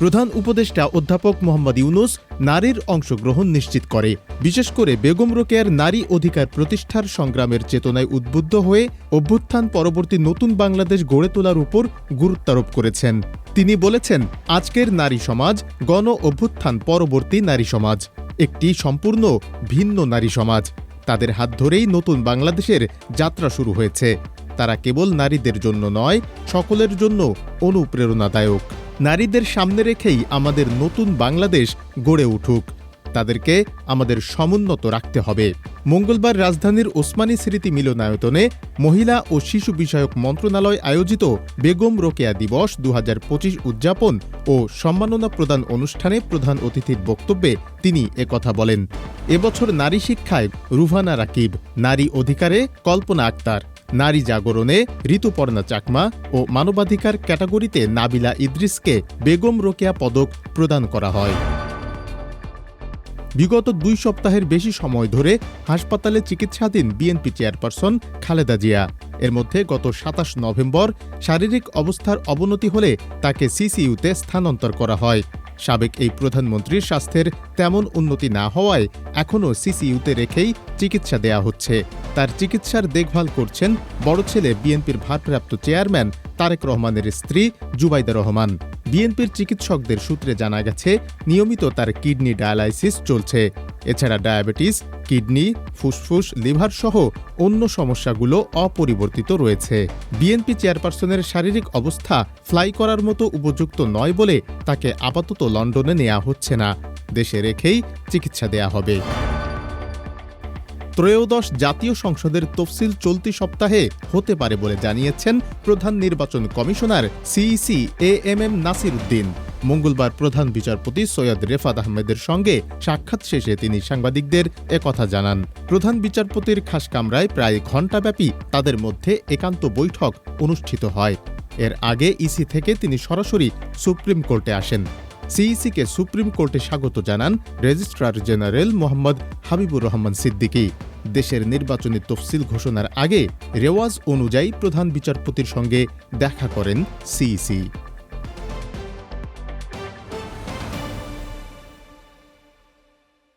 প্রধান উপদেষ্টা অধ্যাপক মোহাম্মদ ইউনূস নারীর অংশগ্রহণ নিশ্চিত করে, বিশেষ করে বেগম রোকেয়ার নারী অধিকার প্রতিষ্ঠার সংগ্রামের চেতনায় উদ্বুদ্ধ হয়ে অভ্যুত্থান পরবর্তী নতুন বাংলাদেশ গড়ে তোলার উপর গুরুত্বারোপ করেছেন। তিনি বলেছেন, আজকের নারী সমাজ গণ অভ্যুত্থান পরবর্তী নারী সমাজ, একটি সম্পূর্ণ ভিন্ন নারী সমাজ। তাদের হাত ধরেই নতুন বাংলাদেশের যাত্রা শুরু হয়েছে। তারা কেবল নারীদের জন্য নয়, সকলের জন্য অনুপ্রেরণাদায়ক। নারীদের সামনে রেখেই আমাদের নতুন বাংলাদেশ গড়ে উঠুক, তাদেরকে আমাদের সমুন্নত রাখতে হবে। মঙ্গলবার রাজধানীর ওসমানী স্মৃতি মিলনায়তনে মহিলা ও শিশু বিষয়ক মন্ত্রণালয় আয়োজিত বেগম রোকেয়া দিবস ২০২৫ উদযাপন ও সম্মাননা প্রদান অনুষ্ঠানে প্রধান অতিথির বক্তব্যে তিনি একথা বলেন। এবছর নারী শিক্ষায় রুহানা রাকিব, নারী অধিকারে কল্পনা আক্তার, নারী জাগরণে ঋতুপর্ণা চাকমা ও মানবাধিকার ক্যাটাগরিতে নাবিলা ইদ্রিসকে বেগম রোকেয়া পদক প্রদান করা হয়। বিগত ২ সপ্তাহের বেশি সময় ধরে হাসপাতালে চিকিৎসাধীন বিএনপি চেয়ারপারসন খালেদা জিয়া। এর মধ্যে গত ২৭ নভেম্বর শারীরিক অবস্থার অবনতি হলে তাকে সিসিইউতে স্থানান্তর করা হয়। সাবেক এই প্রধানমন্ত্রীর স্বাস্থ্যের তেমন উন্নতি না হওয়ায় এখনও সিসিইউতে রেখেই চিকিৎসা দেয়া হচ্ছে। তার চিকিৎসার দেখভাল করছেন বড় ছেলে বিএনপির ভারপ্রাপ্ত চেয়ারম্যান তারেক রহমানের স্ত্রী জুবাইদা রহমান। বিএনপির চিকিৎসকদের সূত্রে জানা গেছে, নিয়মিত তার কিডনি ডায়ালাইসিস চলছে। এছাড়া ডায়াবেটিস, কিডনি, ফুসফুস, লিভার সহ অন্য সমস্যাগুলো অপরিবর্তিত রয়েছে। বিএনপি চেয়ারপারসনের শারীরিক অবস্থা ফ্লাই করার মতো উপযুক্ত নয় বলে তাকে আপাতত লন্ডনে নেওয়া হচ্ছে না, দেশে রেখেই চিকিৎসা দেয়া হবে। ত্রয়োদশ জাতীয় সংসদের তফসিল চলতি সপ্তাহে হতে পারে বলে জানিয়েছেন প্রধান নির্বাচন commissioner CEC AMM Nasir Uddin. মঙ্গলবার প্রধান বিচারপতি সৈয়দ রেফাত আহমেদের সঙ্গে সাক্ষাৎ শেষে তিনি সাংবাদিকদের একথা জানান। প্রধান বিচারপতির খাস কামরায় প্রায় ঘণ্টাব্যাপী তাদের মধ্যে একান্ত বৈঠক অনুষ্ঠিত হয়। এর আগে ইসি থেকে তিনি সরাসরি সুপ্রিম কোর্টে আসেন। সিইসিকে সুপ্রিম কোর্টে স্বাগত জানান রেজিস্ট্রার জেনারেল মোহাম্মদ হাবিবুর রহমান সিদ্দিকী। দেশের নির্বাচনী তফসিল ঘোষণার আগে রেওয়াজ অনুযায়ী প্রধান বিচারপতির সঙ্গে দেখা করেন সিইসি।